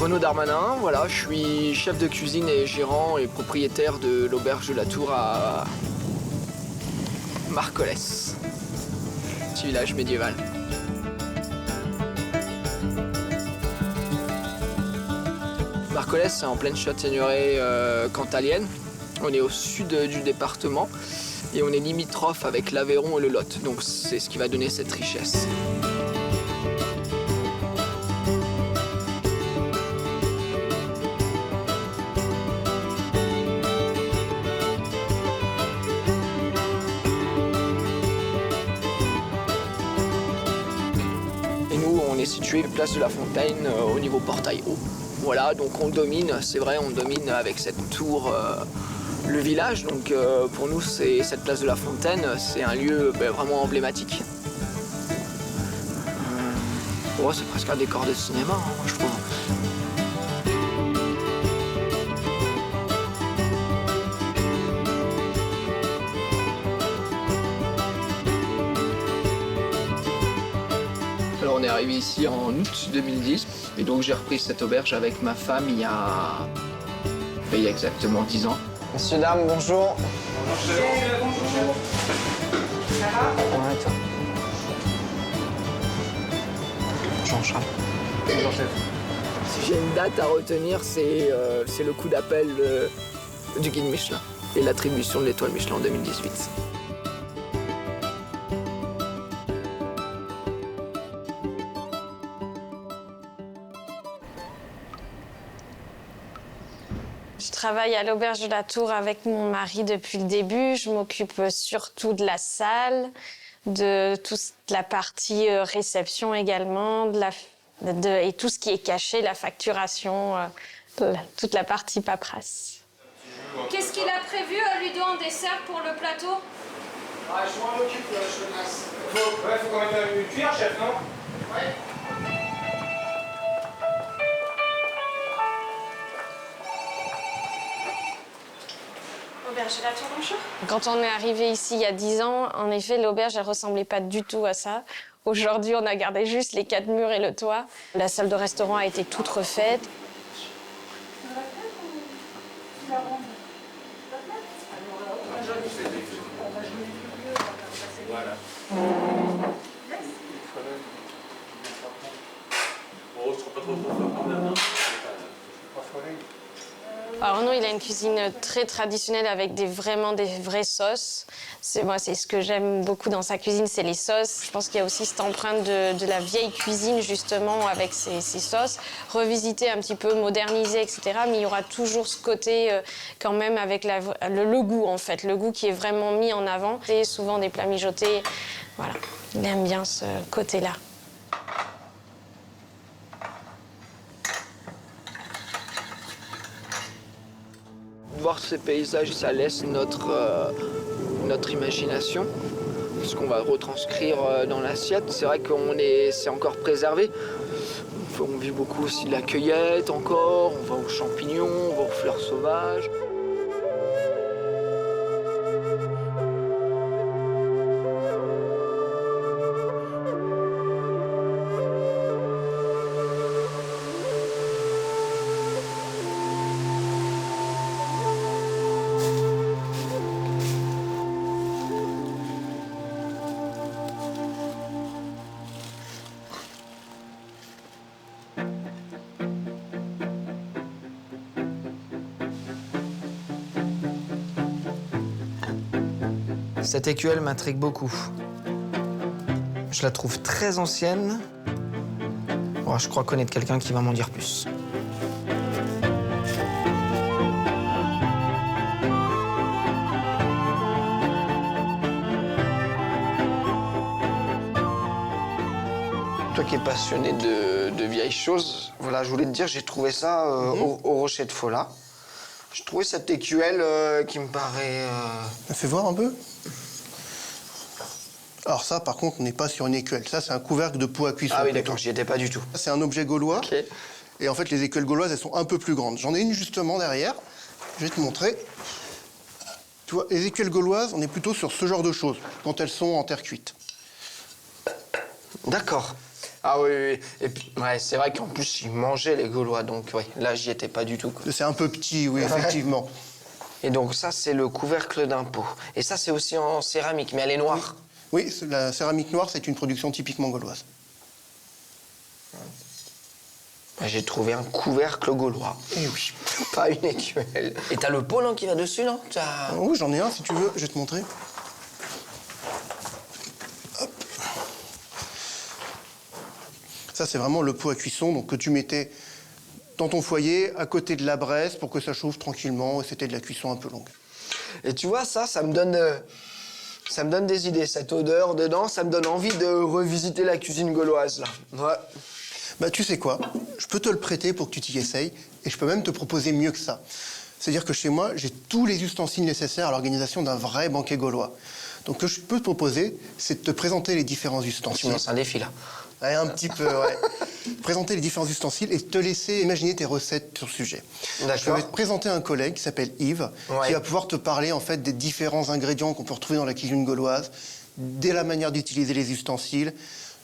Renaud Darmanin, voilà, je suis chef de cuisine et gérant et propriétaire de l'auberge de la Tour à Marcollès, petit village médiéval. Marcollès, c'est en pleine châtaigneraie cantalienne. On est au sud du département et on est limitrophe avec l'Aveyron et le Lot, donc c'est ce qui va donner cette richesse. Et nous, on est situé place de la Fontaine au niveau portail haut. Voilà, donc on domine, c'est vrai, on domine avec cette tour le village. Donc pour nous, cette place de la Fontaine, c'est un lieu vraiment emblématique. C'est presque un décor de cinéma, hein, je trouve. Alors on est arrivé ici en août 2010 et donc j'ai repris cette auberge avec ma femme il y a exactement 10 ans. Messieurs, dames, bonjour. Bonjour. Ça va? Ouais, toi. Jean-Charles. Bonjour, chef. Si j'ai une date à retenir, c'est le coup d'appel du guide Michelin et l'attribution de l'étoile Michelin en 2018. Je travaille à l'auberge de la Tour avec mon mari depuis le début. Je m'occupe surtout de la salle, de toute la partie réception également, et tout ce qui est caché, la facturation, toute la partie paperasse. Qu'est-ce qu'il a prévu, Ludo, en dessert pour le plateau? Je m'en occupe, je passe. Faut quand même une cuillère, chef, non? Ouais. Auberge de la Tour, bonjour. Quand on est arrivé ici il y a 10 ans, en effet, l'auberge, elle ressemblait pas du tout à ça. Aujourd'hui, on a gardé juste les 4 murs et le toit. La salle de restaurant a été toute refaite. Voilà. Alors Renaud, il a une cuisine très traditionnelle avec vraiment des vraies sauces. C'est ce que j'aime beaucoup dans sa cuisine, c'est les sauces. Je pense qu'il y a aussi cette empreinte de la vieille cuisine, justement, avec ces sauces. Revisiter un petit peu, moderniser, etc. Mais il y aura toujours ce côté, quand même, avec le goût, en fait. Le goût qui est vraiment mis en avant. Et souvent des plats mijotés. Voilà, il aime bien ce côté-là. Voir ces paysages, ça laisse notre imagination, ce qu'on va retranscrire dans l'assiette. C'est vrai c'est encore préservé. On vit beaucoup aussi de la cueillette encore, on va aux champignons, on va aux fleurs sauvages. Cette écuelle m'intrigue beaucoup. Je la trouve très ancienne. Bon, je crois connaître quelqu'un qui va m'en dire plus. Toi qui es passionné de vieilles choses, voilà, je voulais te dire, j'ai trouvé ça au Rocher de Folat. Je trouvais cette écuelle qui me paraît... Fais voir un peu. Alors ça, par contre, on n'est pas sur une écuelle. Ça, c'est un couvercle de pot à cuisson. Ah oui, d'accord, j'y étais pas du tout. C'est un objet gaulois. Ok. Et en fait, les écuelles gauloises, elles sont un peu plus grandes. J'en ai une justement derrière. Je vais te montrer. Tu vois, les écuelles gauloises, on est plutôt sur ce genre de choses, quand elles sont en terre cuite. D'accord. Ah oui, oui. Et puis, ouais, c'est vrai qu'en plus, ils mangeaient les Gaulois, donc oui, là, j'y étais pas du tout, quoi. C'est un peu petit, oui, effectivement. Et donc ça, c'est le couvercle d'un pot. Et ça, c'est aussi en céramique, mais elle est noire. Oui, la céramique noire, c'est une production typiquement gauloise. J'ai trouvé un couvercle gaulois. Et oui. Pas une écuelle. Et t'as le pot, non, qui va dessus, non? Oui, j'en ai un, si tu veux, je vais te montrer. Hop. Ça, c'est vraiment le pot à cuisson donc, que tu mettais dans ton foyer, à côté de la braise, pour que ça chauffe tranquillement, et c'était de la cuisson un peu longue. Et tu vois, ça me donne des idées. Cette odeur dedans, ça me donne envie de revisiter la cuisine gauloise, là. Ouais. Bah, tu sais quoi? Je peux te le prêter pour que tu t'y essayes, et je peux même te proposer mieux que ça. C'est-à-dire que chez moi, j'ai tous les ustensiles nécessaires à l'organisation d'un vrai banquet gaulois. Donc, ce que je peux te proposer, c'est de te présenter les différents Tu ustensiles. me lances un défi, là. Ouais, un petit peu, ouais. Présenter les différents ustensiles et te laisser imaginer tes recettes sur le sujet. D'accord. Je vais te présenter un collègue qui s'appelle Yves, Ouais. qui va pouvoir te parler en fait des différents ingrédients qu'on peut retrouver dans la cuisine gauloise, de la manière d'utiliser les ustensiles,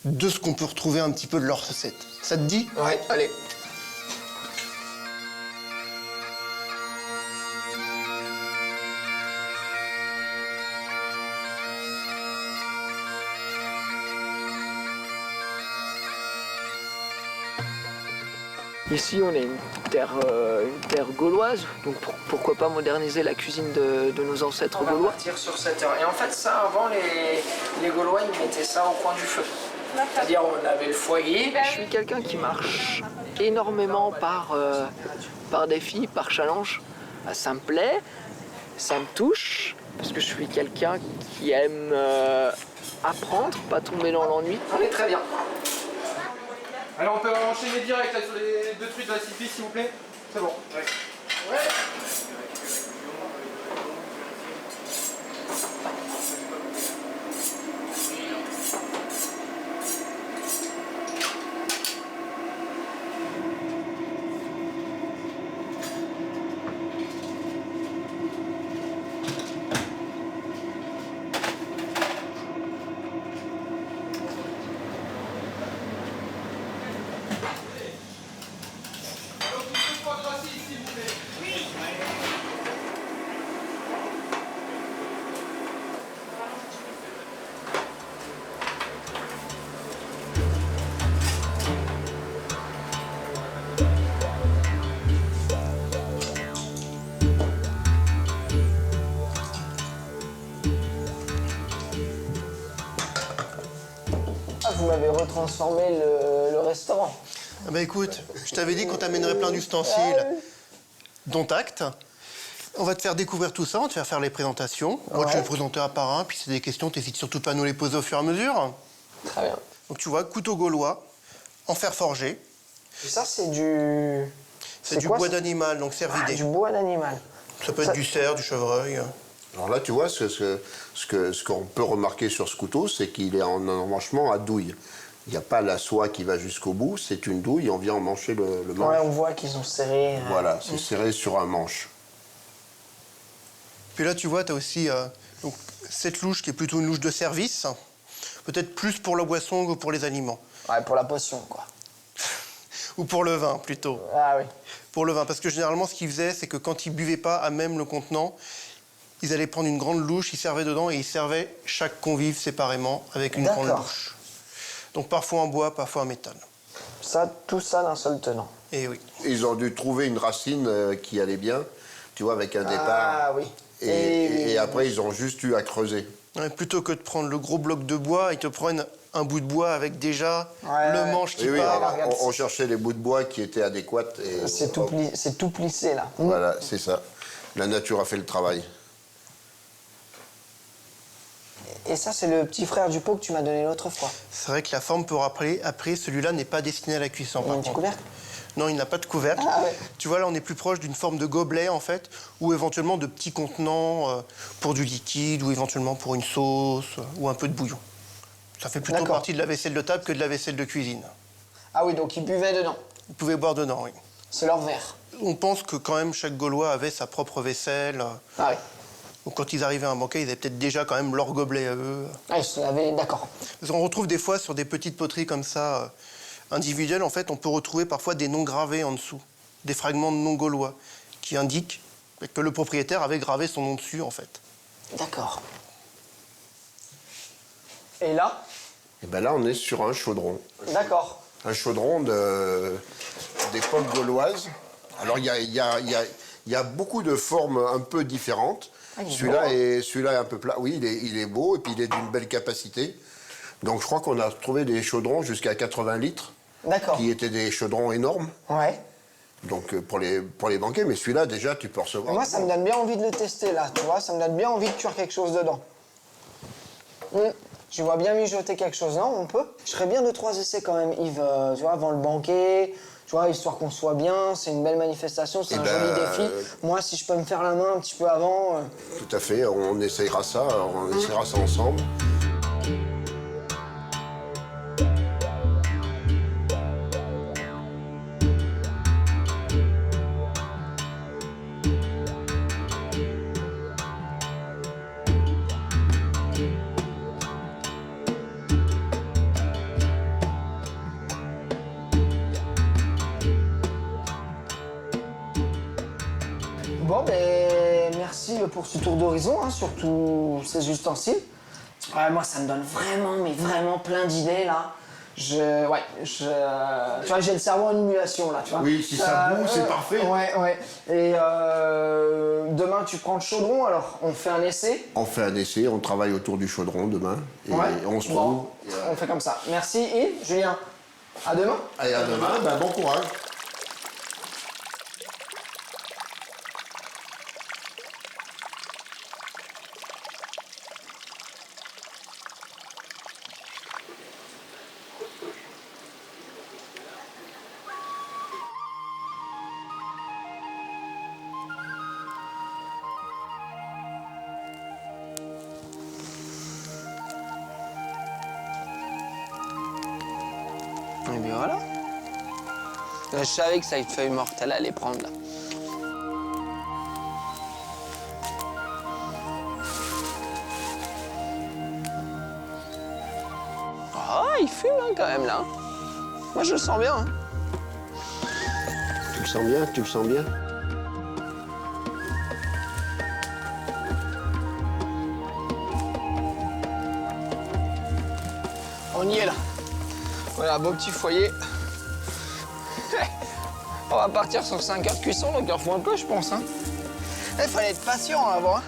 de ce qu'on peut retrouver un petit peu de leurs recettes. Ça te dit? Ouais, allez. Ici, on est une terre gauloise, donc pourquoi pas moderniser la cuisine de nos ancêtres gaulois. On va partir sur cette heure. Et en fait, ça, avant, les Gaulois, ils mettaient ça au coin du feu. C'est-à-dire, on avait le foyer. Je suis quelqu'un qui marche énormément par défi, par challenge. Ça me plaît, ça me touche, parce que je suis quelqu'un qui aime apprendre, pas tomber dans l'ennui. On est très bien. Alors on peut enchaîner direct là, sur les 2 trucs de la civis, s'il vous plaît. C'est bon. Ouais. Vous m'avez retransformé le restaurant. Ah bah écoute, je t'avais dit qu'on t'amènerait plein d'ustensiles, dont acte. On va te faire découvrir tout ça, on va te faire les présentations. Moi, je vais te présenter un par un, puis si c'est des questions, t'hésites surtout pas à nous les poser au fur et à mesure. Très bien. Donc tu vois, couteau gaulois, en fer forgé. Et ça, c'est du... C'est du bois d'animal, donc cervidé. Du bois d'animal. Ça peut être du cerf, du chevreuil. Alors là, tu vois, ce qu'on peut remarquer sur ce couteau, c'est qu'il est en emmanchement à douille. Il n'y a pas la soie qui va jusqu'au bout, c'est une douille, on vient emmancher le manche. Ouais, on voit qu'ils ont serré. Voilà, c'est serré sur un manche. Puis là, tu vois, tu as aussi donc, cette louche qui est plutôt une louche de service. Peut-être plus pour la boisson que pour les aliments. Ouais, pour la potion, quoi. Ou pour le vin, plutôt. Ah oui. Pour le vin, parce que généralement, ce qu'ils faisaient, c'est que quand ils buvaient pas à même le contenant, ils allaient prendre une grande louche, ils servaient dedans et ils servaient chaque convive séparément avec une grande louche. Donc parfois en bois, parfois en métal. Ça, tout ça d'un seul tenant. Et oui. Ils ont dû trouver une racine qui allait bien, tu vois, avec un départ. Ah oui. Et après, ils ont juste eu à creuser. Ouais, plutôt que de prendre le gros bloc de bois, ils te prennent un bout de bois avec déjà le manche qui Oui, part. alors, on cherchait les bouts de bois qui étaient adéquats. C'est tout plissé, là. Voilà, c'est ça. La nature a fait le travail. Et ça, c'est le petit frère du pot que tu m'as donné l'autre fois. C'est vrai que la forme peut rappeler, après, celui-là n'est pas destiné à la cuisson. Il y a un petit couvercle? Non, il n'a pas de couvercle. Ah ouais. Tu vois, là, on est plus proche d'une forme de gobelet, en fait, ou éventuellement de petits contenants pour du liquide, ou éventuellement pour une sauce, ou un peu de bouillon. Ça fait plutôt partie de la vaisselle de table que de la vaisselle de cuisine. Ah oui, donc ils buvaient dedans. Vous pouvez boire dedans, oui. C'est leur verre. On pense que quand même chaque Gaulois avait sa propre vaisselle. Ah oui. Donc quand ils arrivaient à un banquet, ils avaient peut-être déjà quand même leur gobelet à eux. Ah, ils se lavaient, d'accord. Parce qu'on retrouve des fois sur des petites poteries comme ça, individuelles, en fait, on peut retrouver parfois des noms gravés en dessous, des fragments de noms gaulois, qui indiquent que le propriétaire avait gravé son nom dessus, en fait. D'accord. Et là? Et ben là, on est sur un chaudron. D'accord. Un chaudron d'époque gauloise. Alors, il y a beaucoup de formes un peu différentes. Ah, celui-là est un peu plat. Oui, il est beau et puis il est d'une belle capacité. Donc, je crois qu'on a trouvé des chaudrons jusqu'à 80 litres. D'accord. Qui étaient des chaudrons énormes. Ouais. Donc, pour les banquets. Mais celui-là, déjà, tu peux recevoir. Moi, ça me donne bien envie de le tester, là, tu vois. Ça me donne bien envie de cuire quelque chose dedans. Tu vois bien mijoter quelque chose, non? On peut? Je ferais bien 2-3 essais quand même, Yves, tu vois, avant le banquet, tu vois, histoire qu'on soit bien. C'est une belle manifestation, c'est un joli défi. Moi, si je peux me faire la main un petit peu avant... Tout à fait, on essayera ça ensemble. Bon, ben, merci pour ce tour d'horizon, hein, sur tous ces ustensiles. Ouais, moi, ça me donne vraiment, mais vraiment plein d'idées, là. Tu vois, j'ai le cerveau en émulation, là, tu vois. Oui, si ça boue, c'est parfait. Ouais. Et demain, tu prends le chaudron, alors on fait un essai. On fait un essai, on travaille autour du chaudron demain. Et on se trouve. Bon, on fait comme ça. Merci, Yves, Julien. À demain. Allez, à demain, bon courage. Et bien voilà. Je savais que cette feuille morte, elle allait prendre là. Ah, il fume hein, quand même là. Moi je le sens bien. Hein. Tu le sens bien, tu le sens bien. On y est là. Voilà, beau petit foyer. On va partir sur 5 heures de cuisson, donc il en faut un peu, je pense. Hein. Il fallait être patient avant. Hein.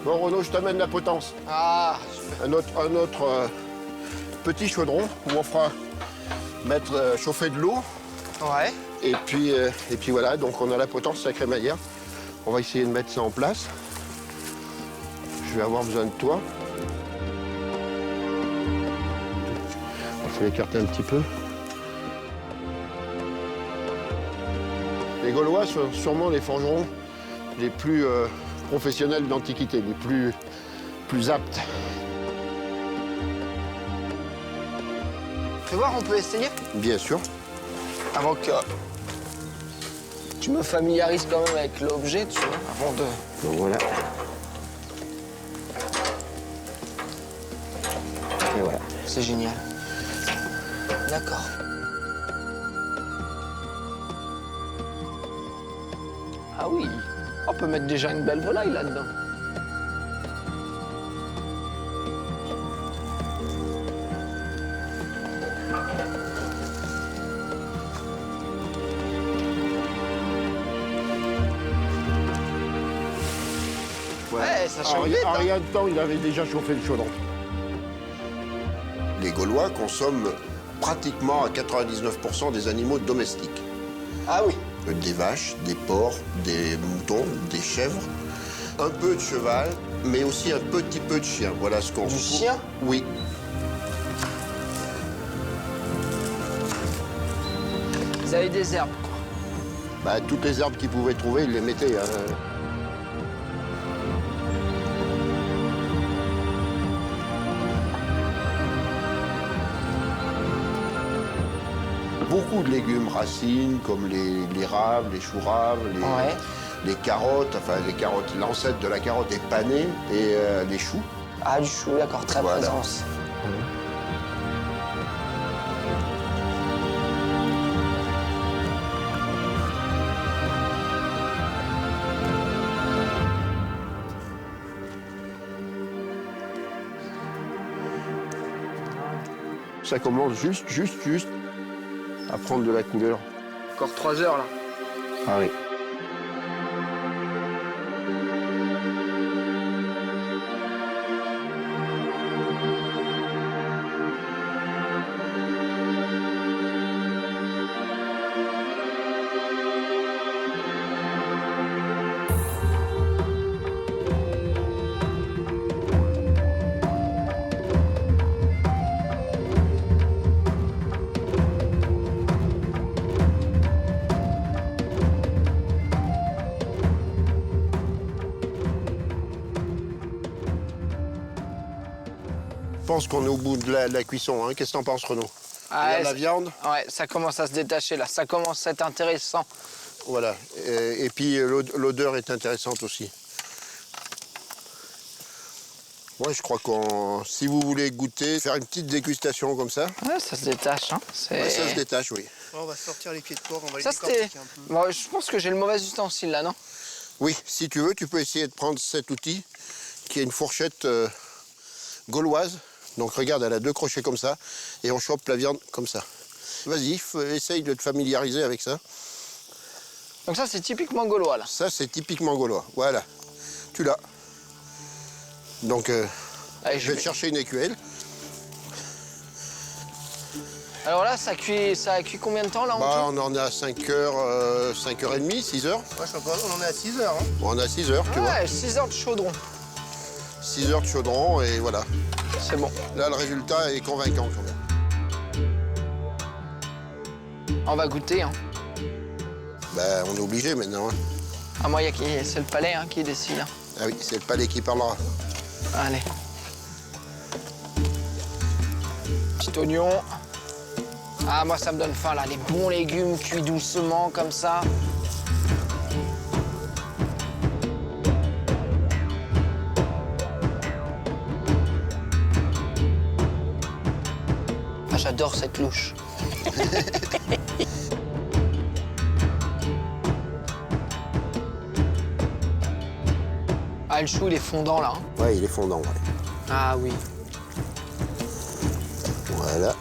Bon, Renaud, je t'amène la potence. Ah, Un autre petit chaudron où on fera chauffer de l'eau. ouais. Et puis voilà, donc on a la potence, la crémaillère. On va essayer de mettre ça en place. Je vais avoir besoin de toi. Je vais l'écarter un petit peu. Les Gaulois sont sûrement les forgerons les plus professionnels d'Antiquité, les plus aptes. Fais voir, on peut essayer Bien sûr. avant que je me familiarise quand même avec l'objet, tu vois, avant de... Donc voilà. Et voilà. C'est génial. D'accord. Ah oui, on peut mettre déjà une belle volaille là-dedans. Ouais, ça change vite. En Hein. rien de temps, il avait déjà chauffé le chaudron. Les Gaulois consomment pratiquement à 99% des animaux domestiques. Ah oui. Des vaches, des porcs, des moutons, des chèvres, un peu de cheval, mais aussi un petit peu de chien. Voilà ce qu'on Du retrouve. chien? Oui. Vous avez des herbes, quoi. Bah, toutes les herbes qu'ils pouvaient trouver, ils les mettaient. Hein. Beaucoup de légumes, racines, comme les raves, les choux-raves, les carottes, l'ancêtre de la carotte est panée et les choux. Ah, du chou, d'accord, très Voilà. présent aussi. Ça commence juste à prendre de la couleur. Encore 3 heures là. Ah oui. Je pense qu'on est au bout de la cuisson. Hein. Qu'est-ce que t'en penses, Renaud? Regarde la viande. Ouais, ça commence à se détacher là, ça commence à être intéressant. Voilà. Et puis l'odeur est intéressante aussi. Ouais, je crois si vous voulez goûter, faire une petite dégustation comme ça. Ouais, ça se détache. Hein. Ouais, ça se détache, oui. On va sortir les pieds de porc, on va les Ça c'était. décortiquer un peu. Bon, je pense que j'ai le mauvais ustensile là, non? Oui, si tu veux, tu peux essayer de prendre cet outil, qui est une fourchette gauloise. Donc regarde, elle a 2 crochets comme ça, et on chope la viande comme ça. Vas-y, essaye de te familiariser avec ça. Donc ça c'est typiquement gaulois là. Ça, c'est typiquement gaulois. Voilà, tu l'as. Donc, Allez, je vais te chercher une écuelle. Alors là, ça a cuit combien de temps là en Bah, tout? on en est à 5h30, 6h. Ouais, on en est à 6 heures. Hein. On est à 6h, tu vois. Ouais, 6 heures de chaudron. 6 heures de chaudron, et voilà. C'est bon. Là, le résultat est convaincant quand même. On va goûter. Hein. Ben, on est obligé maintenant. Hein. Ah, moi, c'est le palais hein, qui décide. Hein. Ah oui, c'est le palais qui parlera. Allez. Petit oignon. Ah, moi, ça me donne faim, là. Les bons légumes cuits doucement, comme ça. Ah, j'adore cette louche. Ah, le chou, il est fondant, là. Hein. Ouais, il est fondant, ouais. Ah oui. Voilà.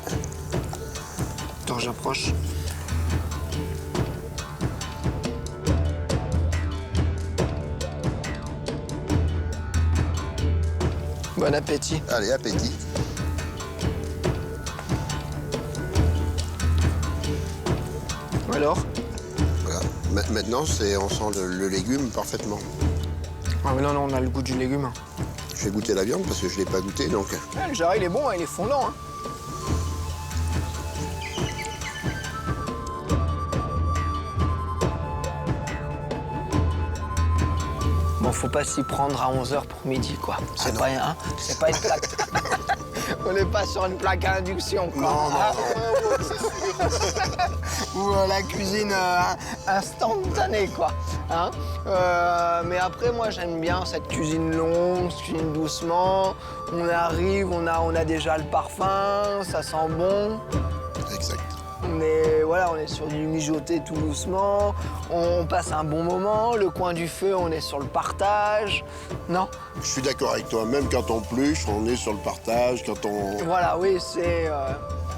Attends, j'approche. Bon appétit. Allez, appétit. Alors? Voilà. Maintenant, on sent le légume parfaitement. Ah mais non, on a le goût du légume. Hein. Je vais goûter la viande parce que je ne l'ai pas goûté, donc... Le jarret, il est bon, hein, il est fondant. Hein. Bon, faut pas s'y prendre à 11h pour midi, quoi. C'est pas, hein, c'est pas une plaque. On n'est pas sur une plaque à induction, quoi. Non, non, Ou la cuisine instantanée, quoi. Hein mais après, moi, j'aime bien cette cuisine longue, cette cuisine doucement. On arrive, on a déjà le parfum, ça sent bon. Exact. Mais voilà, on est sur du mijoter tout doucement, on passe un bon moment, le coin du feu, on est sur le partage, non? Je suis d'accord avec toi, même quand on pluche, on est sur le partage, quand on... Voilà, oui, c'est...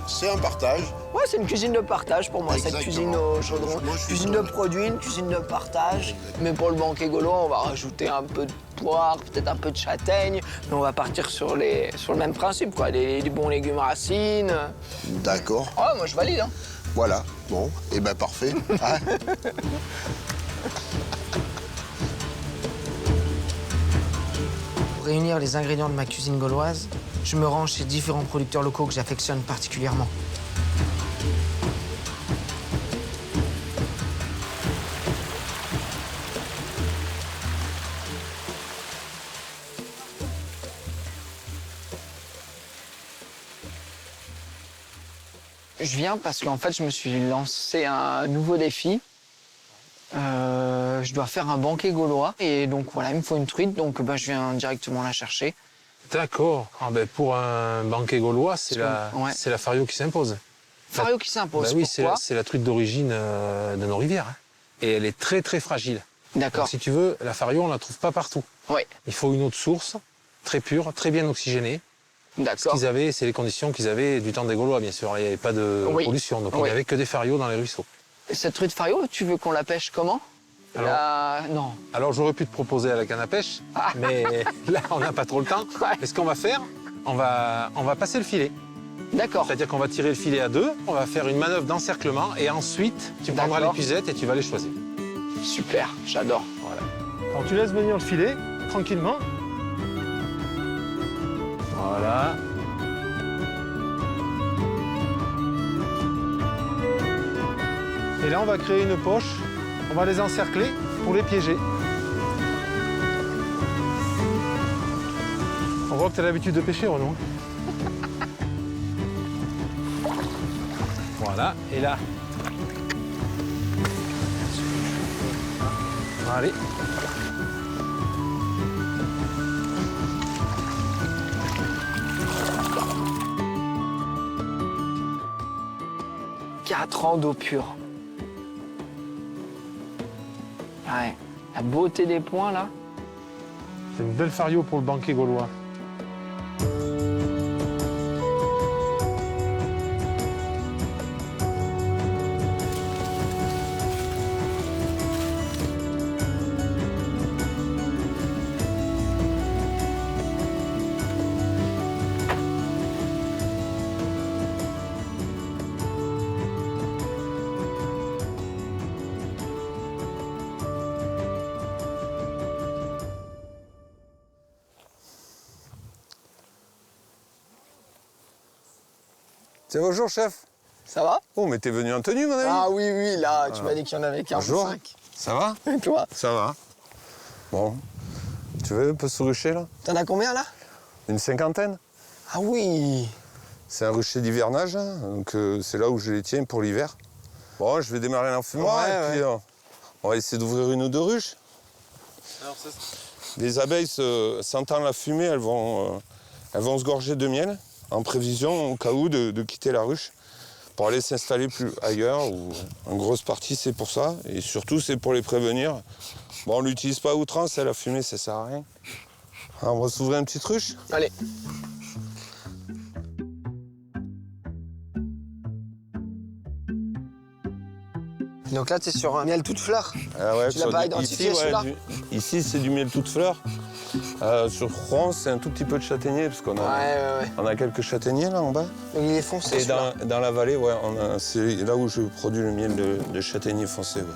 C'est un partage. Ouais, c'est une cuisine de partage pour moi, Exactement. cette cuisine au chaudron. Moi, je suis Cuisine sur- de produit, une cuisine de partage. Mais pour le banquet gaulois, on va rajouter un peu de poire, peut-être un peu de châtaigne. Mais on va partir sur le même principe, quoi, des bons légumes racines. D'accord. Ah, moi, je valide, hein. Voilà. Bon, et ben parfait. Hein. Pour réunir les ingrédients de ma cuisine gauloise, je me rends chez différents producteurs locaux que j'affectionne particulièrement. Je viens parce qu'en fait, je me suis lancé un nouveau défi. Je je dois faire un banquet gaulois. Et donc voilà, il me faut une truite, donc je viens directement la chercher. D'accord. Ah ben, pour un banquet gaulois, c'est la fario qui s'impose. Fario qui s'impose, Ben oui, pourquoi? c'est la truite d'origine de nos rivières. Hein. Et elle est très très fragile. D'accord. Si tu veux, la fario, on la trouve pas partout. Oui. Il faut une eau de source, très pure, très bien oxygénée. D'accord. C'est les conditions qu'ils avaient du temps des Gaulois, bien sûr. Il n'y avait pas de pollution, donc il n'y avait que des farios dans les ruisseaux. Et cette truite fario, tu veux qu'on la pêche comment? Non. Alors j'aurais pu te proposer à la canne à pêche, mais là on n'a pas trop le temps. Et ce qu'on va faire, on va passer le filet. D'accord. C'est-à-dire qu'on va tirer le filet à deux, on va faire une manœuvre d'encerclement et ensuite tu prendras l'épuisette et tu vas les choisir. Super, j'adore. Voilà. Alors tu laisses venir le filet tranquillement. Voilà. Et là, on va créer une poche. On va les encercler pour les piéger. On voit que tu as l'habitude de pêcher, Renaud. Voilà. Et là. Allez. Quatre ans d'eau pure. Ouais, la beauté des points là. C'est une belle fario pour le banquet gaulois. Tiens, bonjour, chef. Ça va? Oh, mais t'es venu en tenue, mon ami? Ah oui, oui, là, tu m'as dit qu'il y en avait 45. Bonjour. Ça va? Et toi? Ça va. Bon. Tu veux un peu ce rucher, là? T'en as combien, là? Une cinquantaine. Ah oui. C'est un rucher d'hivernage, hein, donc c'est là où je les tiens pour l'hiver. Bon, je vais démarrer l'enfumoir et puis on va essayer d'ouvrir une ou deux ruches. Alors, les abeilles, sentant la fumée, elles vont se gorger de miel en prévision, au cas où, de quitter la ruche pour aller s'installer plus ailleurs. Ou en grosse partie, c'est pour ça. Et surtout, c'est pour les prévenir. Bon, on l'utilise pas à outrance, la fumée, ça sert à rien. Alors, on va s'ouvrir une petite ruche. Allez. Donc là, t'es sur un miel toute fleur. Ah ouais, tu l'as pas identifié, celui-là? Ici, c'est du miel toute fleur. Sur France, c'est un tout petit peu de châtaignier, parce qu'on a, on a quelques châtaigniers là en bas. Donc il est foncé. Et dans la vallée, ouais, c'est là où je produis le miel de châtaignier foncé. Ouais.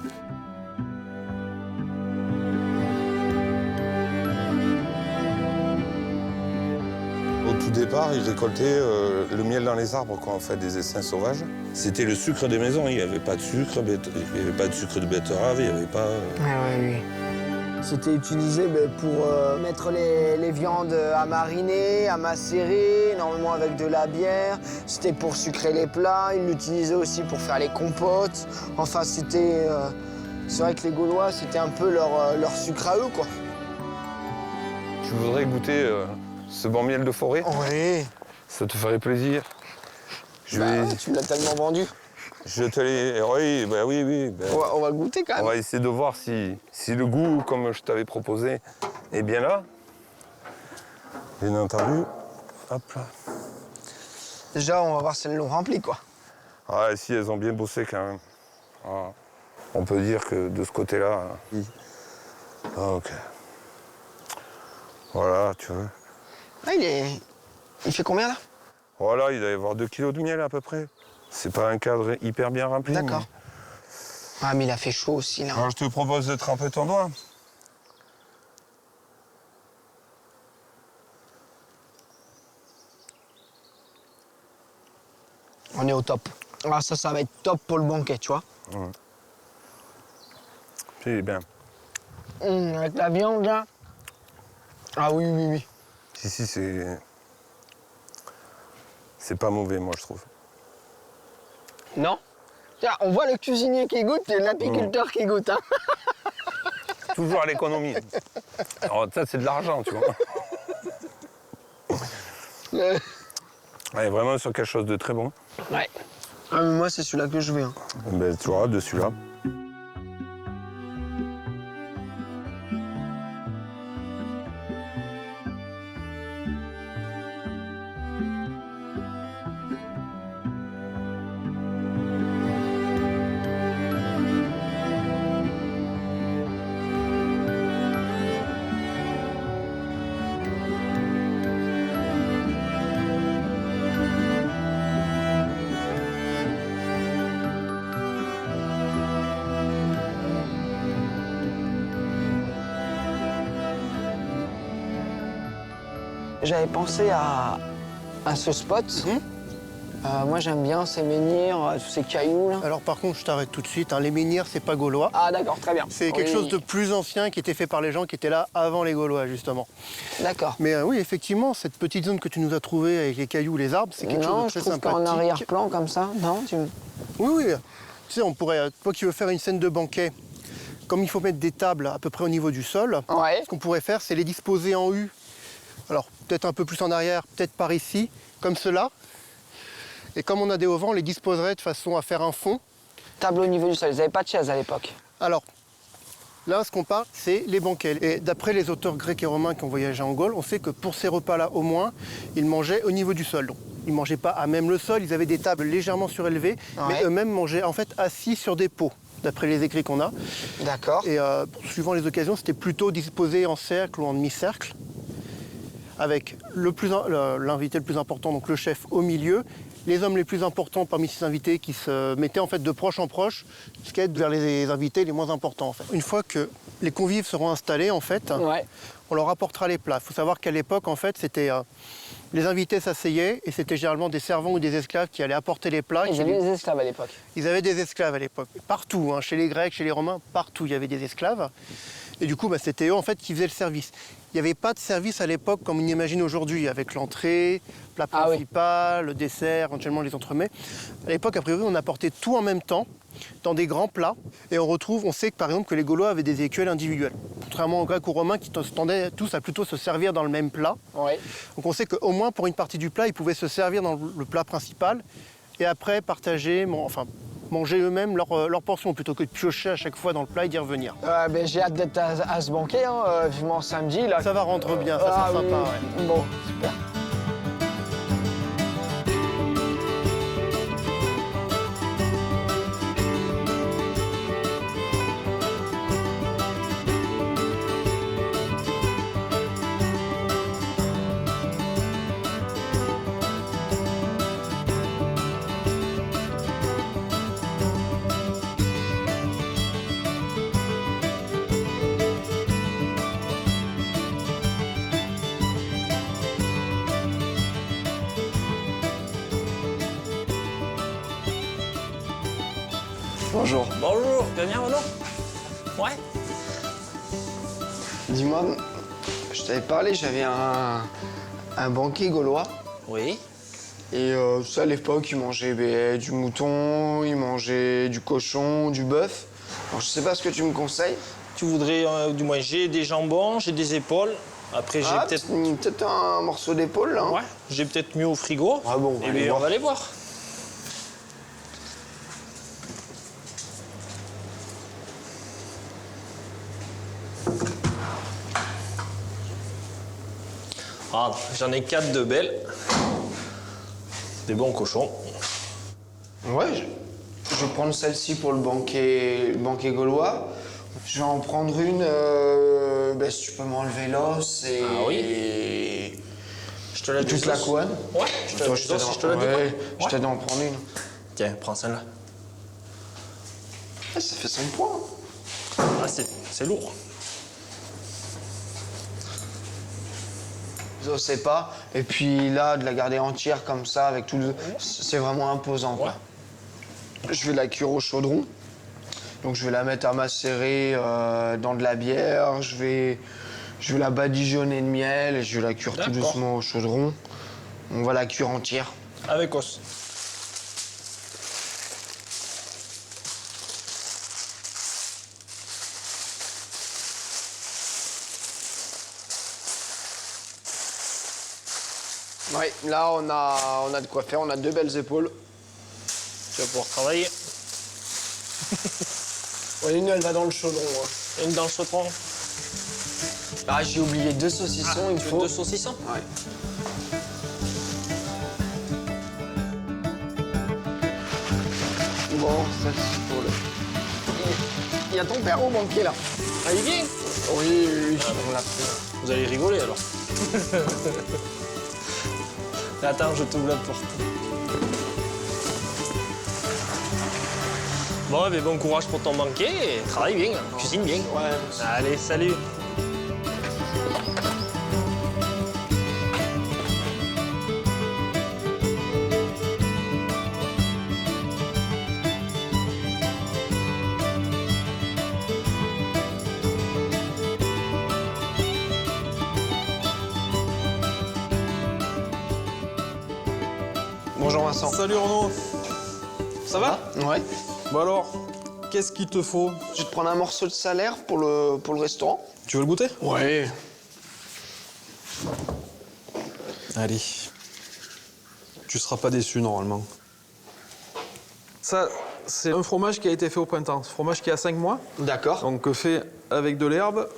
Au tout départ, ils récoltaient le miel dans les arbres, quoi, en fait, des essaims sauvages. C'était le sucre des maisons, il n'y avait pas de sucre, il n'y avait pas de sucre de betterave, il n'y avait pas... oui. C'était utilisé pour mettre les viandes à mariner, à macérer, normalement avec de la bière. C'était pour sucrer les plats, ils l'utilisaient aussi pour faire les compotes. Enfin, c'était... c'est vrai que les Gaulois, c'était un peu leur sucre à eux, quoi. Tu voudrais goûter ce bon miel de forêt? Oui. Ça te ferait plaisir. Tu me l'as tellement vendu. Je te l'ai... Oui, bah oui, oui. Bah, on va goûter quand même. On va essayer de voir si le goût, comme je t'avais proposé, est bien là. Bien entendu. Hop là. Déjà, on va voir si elles l'ont rempli, quoi. Ah, si, elles ont bien bossé quand même. Ah. On peut dire que de ce côté-là... Oui. Ok. Voilà, tu vois. Ah, il fait combien, là? Voilà, il doit y avoir 2 kilos de miel à peu près. C'est pas un cadre hyper bien rempli. D'accord. Mais... Ah, mais il a fait chaud aussi, là. Alors, je te propose de tremper ton doigt. On est au top. Ah, ça va être top pour le banquet, tu vois. Mmh. C'est bien. Avec la viande, là. Ah oui, oui, oui. Si, c'est pas mauvais, moi, je trouve. Non? Tiens, on voit le cuisinier qui goûte et l'apiculteur qui goûte, hein. toujours à l'économie. Alors ça, c'est de l'argent, tu vois. Ouais, vraiment sur quelque chose de très bon. Ouais. Ah, mais moi, c'est celui-là que je veux. Hein. Ben, tu auras de celui-là. J'avais pensé à ce spot. Moi, j'aime bien ces menhirs, tous ces cailloux, là. Alors par contre, je t'arrête tout de suite. Hein. Les menhirs, c'est pas gaulois. Ah, d'accord, très bien. C'est quelque chose de plus ancien qui était fait par les gens qui étaient là avant les Gaulois, justement. D'accord. Mais oui, effectivement, cette petite zone que tu nous as trouvée avec les cailloux, les arbres, c'est quelque chose de très sympathique. Non, je trouve qu'en arrière-plan, comme ça, non Oui, oui. Tu sais, on pourrait, toi qui veux faire une scène de banquet, comme il faut mettre des tables à peu près au niveau du sol, ce qu'on pourrait faire, c'est les disposer en U. Alors, peut-être un peu plus en arrière, peut-être par ici, comme cela. Et comme on a des auvents, on les disposerait de façon à faire un fond. Table au niveau du sol, ils n'avaient pas de chaise à l'époque. Alors, là, ce qu'on parle, c'est les banquets. Et d'après les auteurs grecs et romains qui ont voyagé en Gaule, on sait que pour ces repas-là, au moins, ils mangeaient au niveau du sol. Donc, ils ne mangeaient pas à même le sol, ils avaient des tables légèrement surélevées, mais eux-mêmes mangeaient en fait assis sur des pots, d'après les écrits qu'on a. D'accord. Et suivant les occasions, c'était plutôt disposé en cercle ou en demi-cercle, avec l'invité le plus important, donc le chef, au milieu, les hommes les plus importants parmi ces invités qui se mettaient en fait de proche en proche, ce qui est vers les invités les moins importants en fait. Une fois que les convives seront installés en fait, on leur apportera les plats. Il faut savoir qu'à l'époque en fait c'était les invités s'asseyaient et c'était généralement des servants ou des esclaves qui allaient apporter les plats. Ils avaient des esclaves à l'époque. Ils avaient des esclaves à l'époque, partout, hein, chez les Grecs, chez les Romains, partout il y avait des esclaves. Et du coup, c'était eux en fait qui faisaient le service. Il n'y avait pas de service à l'époque comme on imagine aujourd'hui, avec l'entrée, plat principal, le dessert, éventuellement les entremets. À l'époque, a priori, on apportait tout en même temps, dans des grands plats. Et on sait que par exemple que les Gaulois avaient des écuelles individuelles. Contrairement aux Grecs ou aux Romains qui tendaient tous à plutôt se servir dans le même plat. Donc on sait qu'au moins pour une partie du plat, ils pouvaient se servir dans le plat principal et après partager, manger eux-mêmes leur portion plutôt que de piocher à chaque fois dans le plat et d'y revenir. J'ai hâte d'être à ce banquet, hein, vivement samedi. Là. Ça va rentrer bien, ça sera sympa. Ouais. Bon, super. Bonjour. Bonjour, tu vas bien, Renaud? Ouais. Dis-moi, je t'avais parlé, j'avais un banquet gaulois. Oui. Et ça, à l'époque, ils mangeaient du mouton, ils mangeaient du cochon, du bœuf. Alors, je sais pas ce que tu me conseilles. Tu voudrais, du moins, j'ai des jambons, j'ai des épaules. Après, j'ai peut-être un morceau d'épaule, là. Hein. Ouais, j'ai peut-être mis au frigo. Ah bon, on va aller voir. Ah, j'en ai 4 de belles. Des bons cochons. Ouais, je vais prendre celle-ci pour le banquet gaulois. Je vais en prendre une, si tu peux m'enlever l'os et... Ah oui. Je te la toute la couenne. Ouais, je te la découpe. Je t'aide à en prendre une. Tiens, prends celle-là. Ah, ça fait 5 points. Ah, c'est lourd. Je sais pas. Et puis là, de la garder entière comme ça, avec tout le... C'est vraiment imposant, quoi. Je vais la cuire au chaudron. Donc je vais la mettre à macérer dans de la bière. Je vais la badigeonner de miel et je vais la cuire tout doucement au chaudron. On va la cuire entière. Avec os. Ouais, là on a de quoi faire, on a 2 belles épaules. Tu vas pouvoir travailler. Ouais, une elle va dans le chaudron. Hein. Une dans le chaudron. Ah, j'ai oublié 2 saucissons, il faut. 2 saucissons? Ouais. Bon, ça c'est pour le. Il y a ton père au banquier là. Ah, il vient? Oui, oui, Ah, on l'a pris. Vous allez rigoler alors. Attends, je t'ouvre la porte. Bon, mais bon courage pour ton banquet et travaille bien, cuisine bien. Ouais. Allez, salut. Bonjour Vincent. Salut Renaud. Ça va? Ouais. Bon alors, qu'est-ce qu'il te faut? Je vais te prendre un morceau de salaire pour le restaurant. Tu veux le goûter? Ouais. Allez. Tu seras pas déçu normalement. Ça, c'est un fromage qui a été fait au printemps. Ce fromage qui a 5 mois. D'accord. Donc fait avec de l'herbe.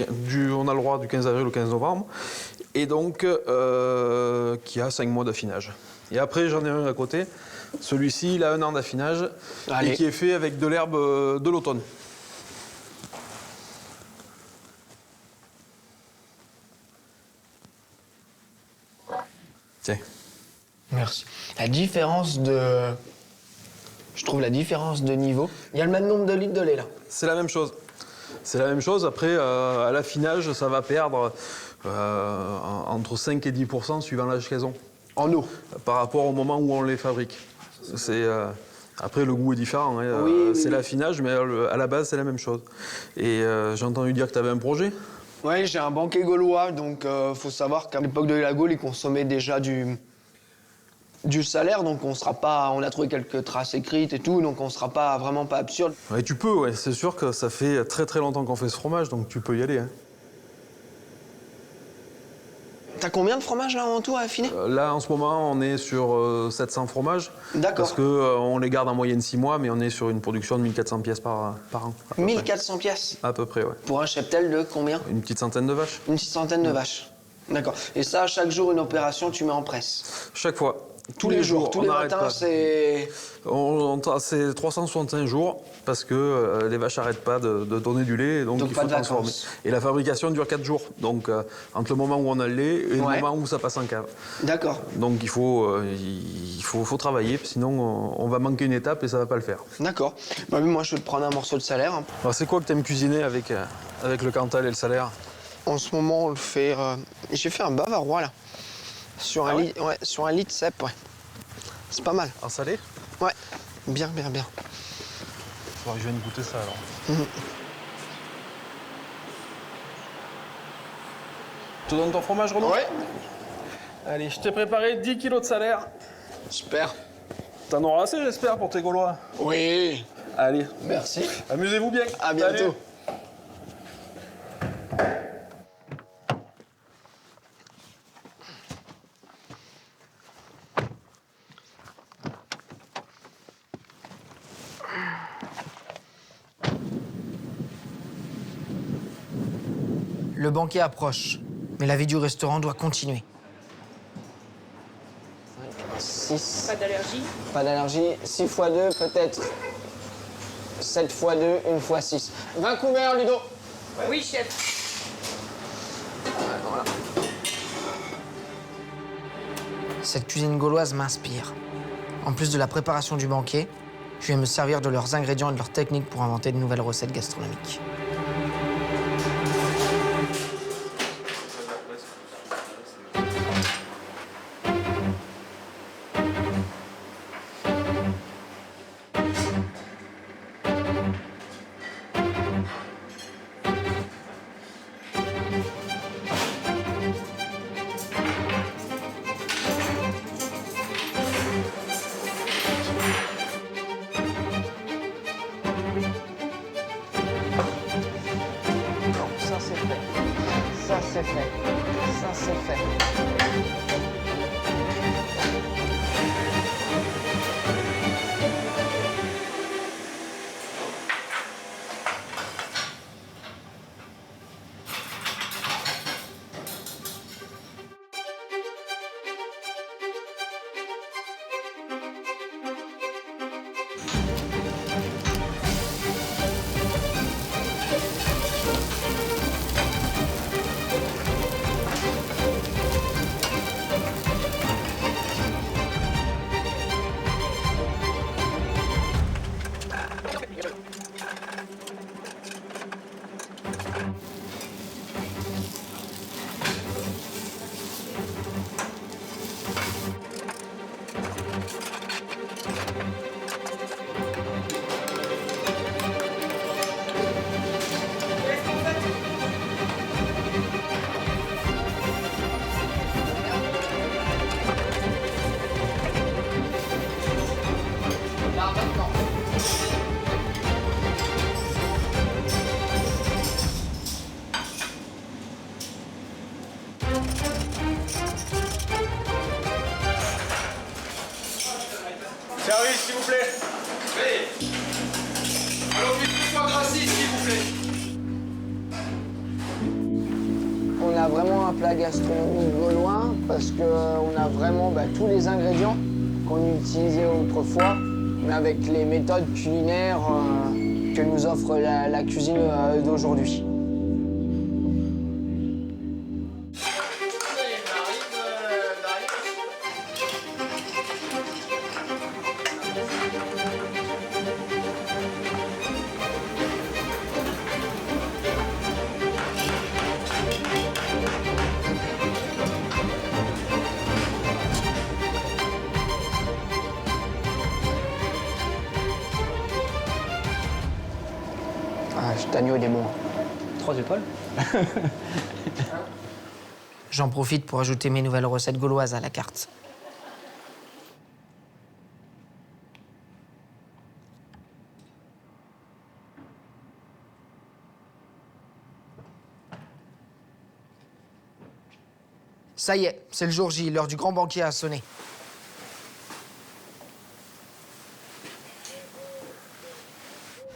On a le droit du 15 avril au 15 novembre. Et donc, qui a 5 mois d'affinage. Et après, j'en ai un à côté. Celui-ci, il a 1 an d'affinage. Et qui est fait avec de l'herbe de l'automne. Tiens. Merci. La différence de... Je trouve la différence de niveau. Il y a le même nombre de litres de lait là. C'est la même chose. C'est la même chose. Après, à l'affinage, ça va perdre entre 5 et 10% suivant l'âge qu'elles ont. En eau? Par rapport au moment où on les fabrique. Après, le goût est différent. Hein. Oui, c'est oui. l'affinage, mais à la base, c'est la même chose. Et j'ai entendu dire que tu avais un projet. Ouais, j'ai un banquet gaulois, donc faut savoir qu'à l'époque de la Gaule, ils consommaient déjà du salaire, donc on a trouvé quelques traces écrites et tout, donc on sera vraiment pas absurde. Ouais, tu peux, ouais. C'est sûr que ça fait très très longtemps qu'on fait ce fromage, donc tu peux y aller. Hein. T'as combien de fromages là en tout à affiner? Là, en ce moment, on est sur 700 fromages. D'accord. Parce qu'on les garde en moyenne 6 mois, mais on est sur une production de 1400 pièces par an. 1400 pièces? À peu près, ouais. Pour un cheptel de combien? Une petite centaine de vaches. Une petite centaine de vaches. D'accord. Et ça, chaque jour, une opération, tu mets en presse? Chaque fois. Tous les jours, tous les matins, c'est... C'est 365 jours parce que les vaches n'arrêtent pas de donner du lait, donc il faut transformer. Et la fabrication dure 4 jours, donc entre le moment où on a le lait et le moment où ça passe en cave. D'accord. Donc il faut travailler, sinon on va manquer une étape et ça ne va pas le faire. D'accord. Bah, moi, je vais te prendre un morceau de salaire. Alors c'est quoi que tu aimes cuisiner avec le Cantal et le salaire? En ce moment, on le fait... J'ai fait un bavarois, là. Sur un lit de cèpe, ouais. C'est pas mal. En salé? Ouais. Bien, bien, bien. Faudrait que je vienne goûter ça, alors. Tu donnes ton fromage, Renaud? Ouais. Allez, je t'ai préparé 10 kilos de salaire. Super. T'en auras assez, j'espère, pour tes Gaulois? Oui. Allez. Merci. Amusez-vous bien. À bientôt. Salut. Le banquet approche, mais la vie du restaurant doit continuer. 6. Pas d'allergie? Pas d'allergie. 6 x 2, peut-être. 7 x 2, 1 x 6. 20 couverts, Ludo. Oui, chef. Voilà. Cette cuisine gauloise m'inspire. En plus de la préparation du banquet, je vais me servir de leurs ingrédients et de leurs techniques pour inventer de nouvelles recettes gastronomiques. Ça, c'est fait. Ça, c'est fait. Ça, c'est fait. Service, s'il vous plaît. Oui. Alors, plus de foie gras 6, s'il vous plaît. On a vraiment un plat gastronomique gaulois parce qu'on a vraiment tous les ingrédients qu'on utilisait autrefois, mais avec les méthodes culinaires que nous offre la cuisine d'aujourd'hui. Cet agneau, il est bon. 3 épaules. J'en profite pour ajouter mes nouvelles recettes gauloises à la carte. Ça y est, c'est le jour J, l'heure du grand banquet a sonné.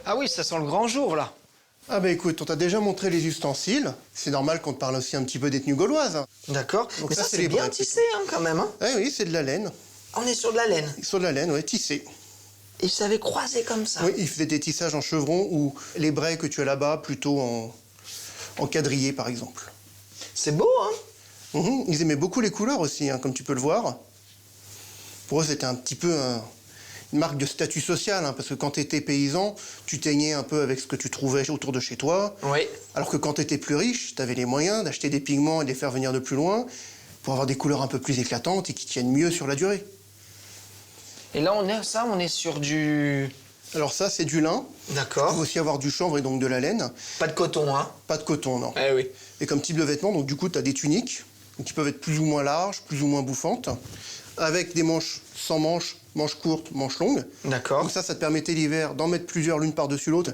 Ah oui, ça sent le grand jour, là. Ah bah écoute, on t'a déjà montré les ustensiles. C'est normal qu'on te parle aussi un petit peu des tenues gauloises. D'accord. Mais ça, c'est bien tissé, hein, quand même. Hein. Oui, c'est de la laine. On est sur de la laine. Sur de la laine, oui, tissé. Ils savaient croiser comme ça. Oui, ils faisaient des tissages en chevron ou les braies que tu as là-bas, plutôt en quadrillé, par exemple. C'est beau, hein. Ils aimaient beaucoup les couleurs aussi, hein, comme tu peux le voir. Pour eux, c'était un petit peu une marque de statut social, hein, parce que quand tu étais paysan, tu teignais un peu avec ce que tu trouvais autour de chez toi. Oui. Alors que quand tu étais plus riche, tu avais les moyens d'acheter des pigments et de les faire venir de plus loin pour avoir des couleurs un peu plus éclatantes et qui tiennent mieux sur la durée. Et là, on est sur du... Alors ça, c'est du lin. D'accord. Il peut aussi avoir du chanvre et donc de la laine. Pas de coton, hein. Pas de coton, non. Eh oui. Et comme type de vêtements, donc du coup, tu as des tuniques qui peuvent être plus ou moins larges, plus ou moins bouffantes, avec des manches sans manches, manches courtes, manches longues. D'accord. Donc ça te permettait l'hiver d'en mettre plusieurs l'une par-dessus l'autre.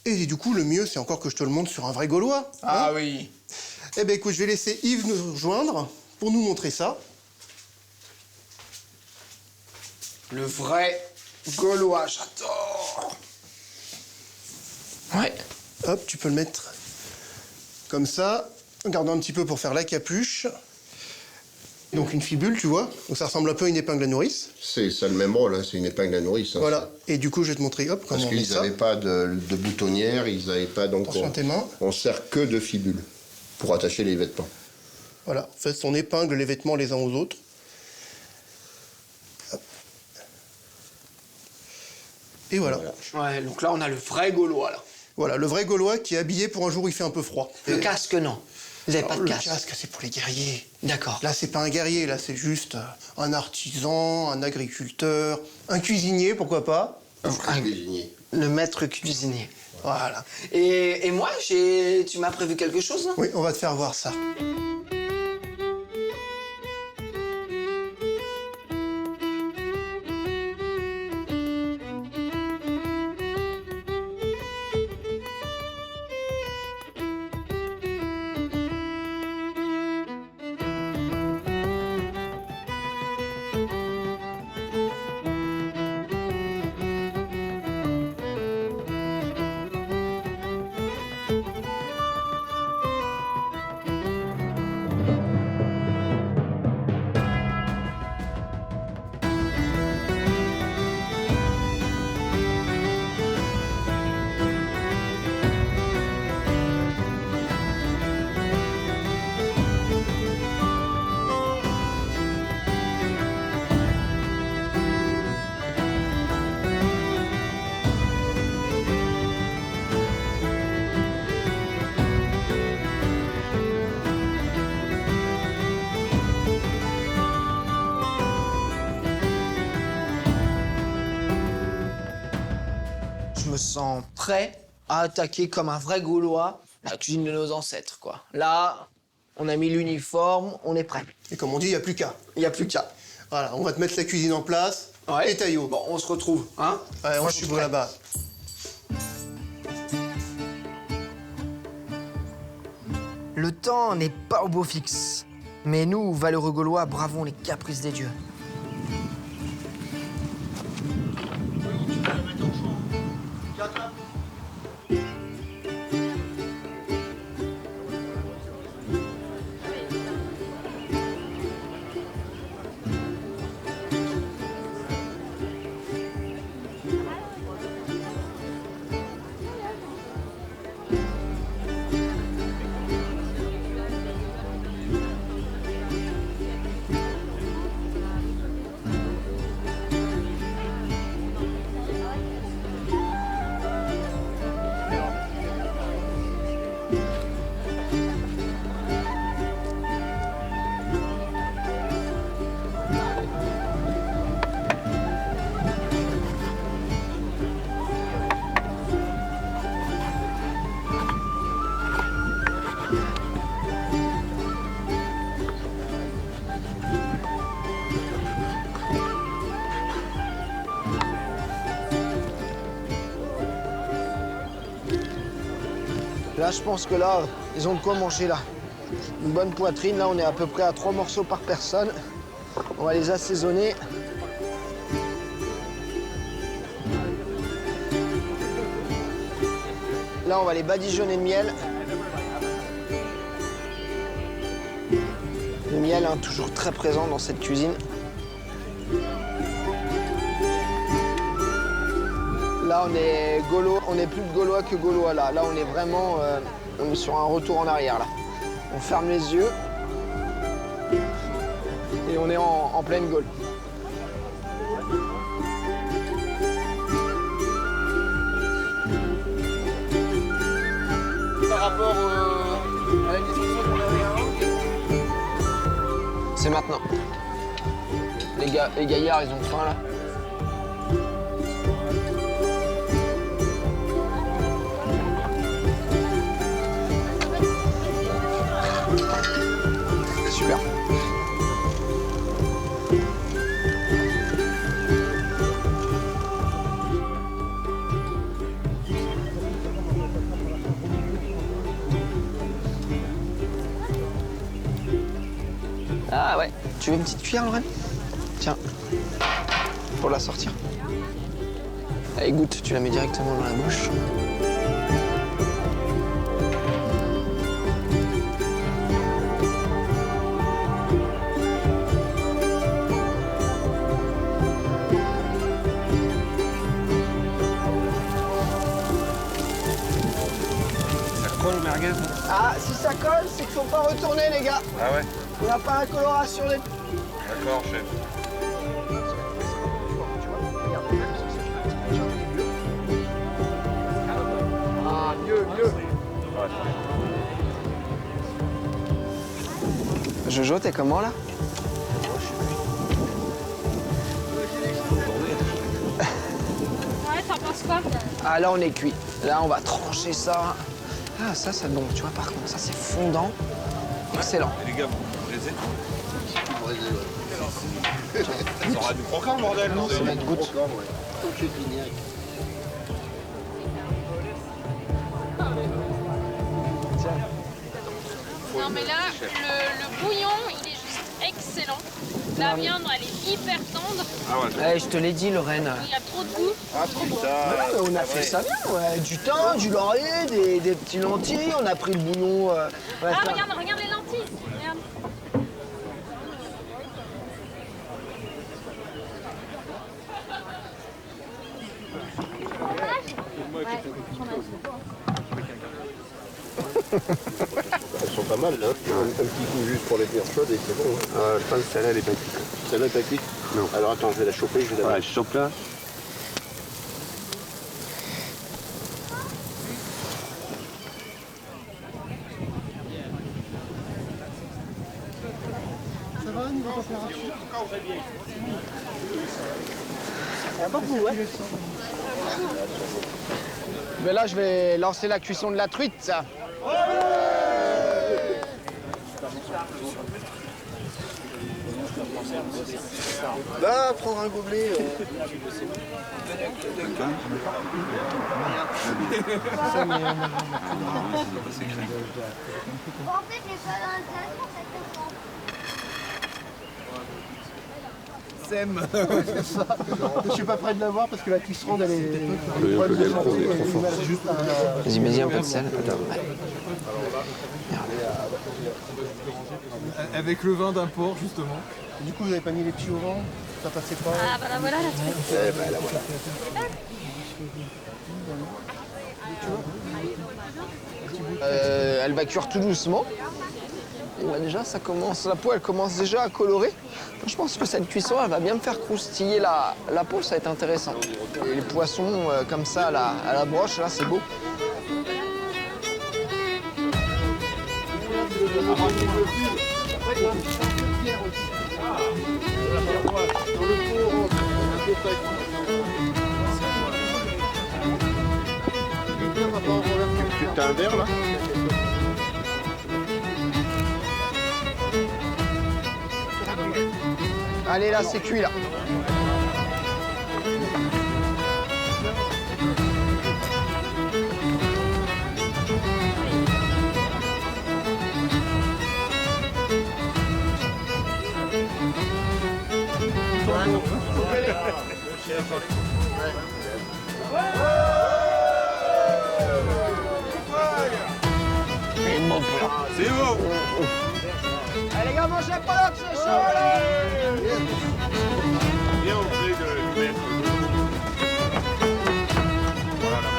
Et du coup, le mieux, c'est encore que je te le montre sur un vrai Gaulois. Ah oui. Eh bien, écoute, je vais laisser Yves nous rejoindre pour nous montrer ça. Le vrai Gaulois, j'adore. Ouais. Hop, tu peux le mettre comme ça, en gardant un petit peu pour faire la capuche. Donc une fibule, tu vois. Donc ça ressemble un peu à une épingle à nourrice. C'est ça le même rôle, hein. C'est une épingle à nourrice. Hein. Voilà. Et du coup, je vais te montrer, hop, comment on met Parce qu'ils ça. n'avaient pas de boutonnière, ils n'avaient pas... Donc Attention à tes mains. on sert que de fibule pour attacher les vêtements. Voilà. En fait, on épingle les vêtements les uns aux autres. Hop. Et voilà. Ouais, donc là, on a le vrai Gaulois, là. Voilà, le vrai Gaulois qui est habillé pour un jour où il fait un peu froid. Le casque, non. Vous n'avez pas de casque. Le casque, c'est pour les guerriers. D'accord. Là, c'est pas un guerrier, là, c'est juste un artisan, un agriculteur, un cuisinier, pourquoi pas. Un cuisinier. Le maître cuisinier. Voilà. Et moi, tu m'as prévu quelque chose, là? Oui, on va te faire voir ça. Je me sens prêt à attaquer comme un vrai Gaulois la cuisine de nos ancêtres, quoi. Là, on a mis l'uniforme, on est prêt. Et comme on dit, il n'y a plus qu'à. Il n'y a plus qu'à. Voilà, on va te mettre la cuisine en place. Ouais. Et taillot. Bon, on se retrouve, hein? Ouais, on Moi, se je suis retrouve prêt. là-bas. Le temps n'est pas au beau fixe. Mais nous, valeureux Gaulois, bravons les caprices des dieux. Là, je pense que là, ils ont de quoi manger, là. Une bonne poitrine. Là, on est à peu près à 3 morceaux par personne. On va les assaisonner. Là, on va les badigeonner de miel. Le miel, hein, toujours très présent dans cette cuisine. Là, on est Gaulois, on est plus de Gaulois que Gaulois, là. Là, on est vraiment on est sur un retour en arrière, là. On ferme les yeux et on est en pleine Gaule. Par rapport à la discussion qu'on avait avant. C'est maintenant. Les gaillards, ils ont faim, là. Super. Ah ouais. Tu veux une petite cuillère, Lorraine? Tiens. Pour la sortir. Allez, goûte, tu la mets directement dans la bouche. Ah, si ça colle, c'est qu'il faut pas retourner, les gars. Ah ouais? On n'a pas la coloration des... D'accord, chef. Ah, mieux. Jojo, t'es comment, là? Ouais, t'en penses quoi? Ah, là, on est cuit. Là, on va trancher ça. Ah, ça, c'est bon. Tu vois, par contre, ça, c'est fondant. Excellent. Et les gars, vous braisez? Ça aura du programme, bordel. Non, c'est notre goutte. Non mais là, le bouillon, il est juste excellent. La viande, elle est hyper tendre. Ah ouais. Eh, je te l'ai dit, Lorraine. Il y a trop de goût. Ah putain. Ouais, on a fait ça bien, ouais. Du thym, du laurier, des petits lentilles. On a pris le bouillon. Ah, regarde les lentilles. Regarde. Elles sont pas mal, là. Un petit coup juste pour les tenir chaudes et c'est bon. Hein. Je pense que celle-là, elle est pas cuite. Celle-là, pas cuite? Non. Alors attends, je vais la choper, je vais la... Ouais, je chope là. Ça va, niveau température? Il y a beaucoup, ouais. Mais là, je vais lancer la cuisson de la truite, ça. Va prendre un gobelet. En fait, j'ai pas dans le ASM. Je suis pas prêt de l'avoir parce que la cuisson elle est... Vas-y, mets-y un peu de sel. Avec le vin d'un porc, justement. Du coup, vous avez pas mis les petits au vent? Ça passait pas? Ah bah la voilà la truite. Eh ben la voilà. Elle va cuire tout doucement. Et bah déjà, ça commence, la peau, elle commence déjà à colorer. Je pense que cette cuisson, elle va bien me faire croustiller la peau, ça va être intéressant. Et les poissons comme ça à la broche, là, c'est beau. T'as un verre là? Allez, là, c'est cuit, là. C'est bon. Allez, les gars, mangez pas là, c'est chaud, allez! Viens, on fait de mettre. Voilà la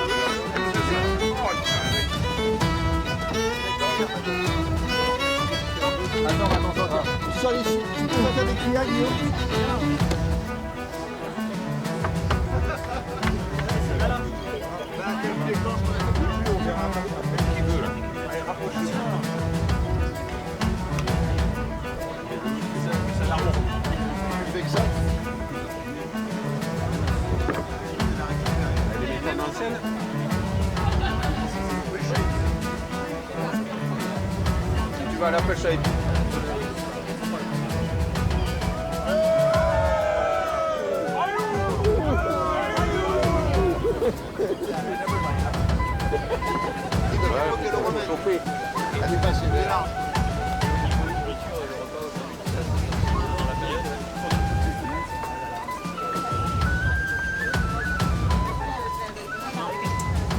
Attends. Tu sors les... Tu peux mettre avec Mia, Guillaume? Tu vas à la pêche avec.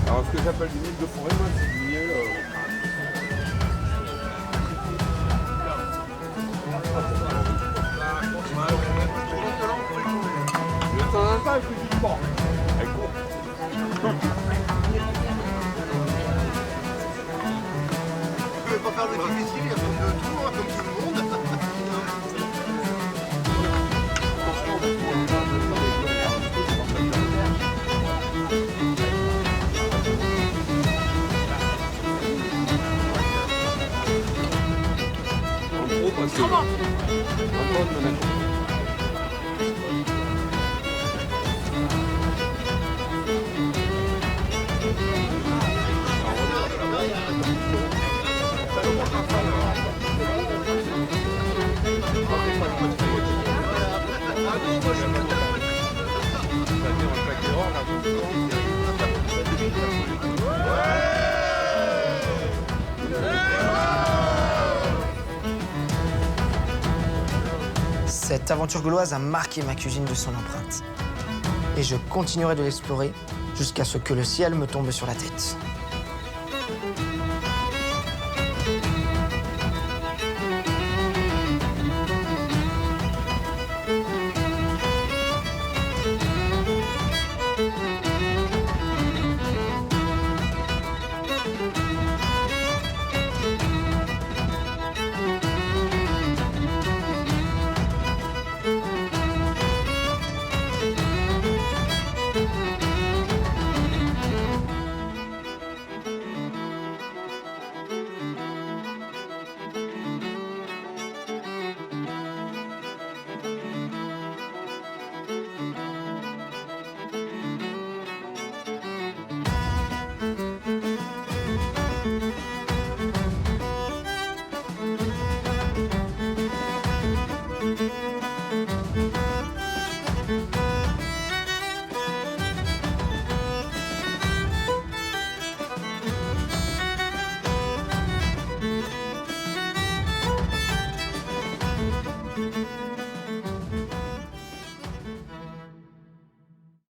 Alors, ce que j'appelle du miel de forêt, moi, c'est du miel. Je vais pas faire le difficile, il y a trop de trous, hein, comme tout le monde. En gros, parce que... Antoine me l'a. Cette aventure gauloise a marqué ma cuisine de son empreinte. Et je continuerai de l'explorer jusqu'à ce que le ciel me tombe sur la tête.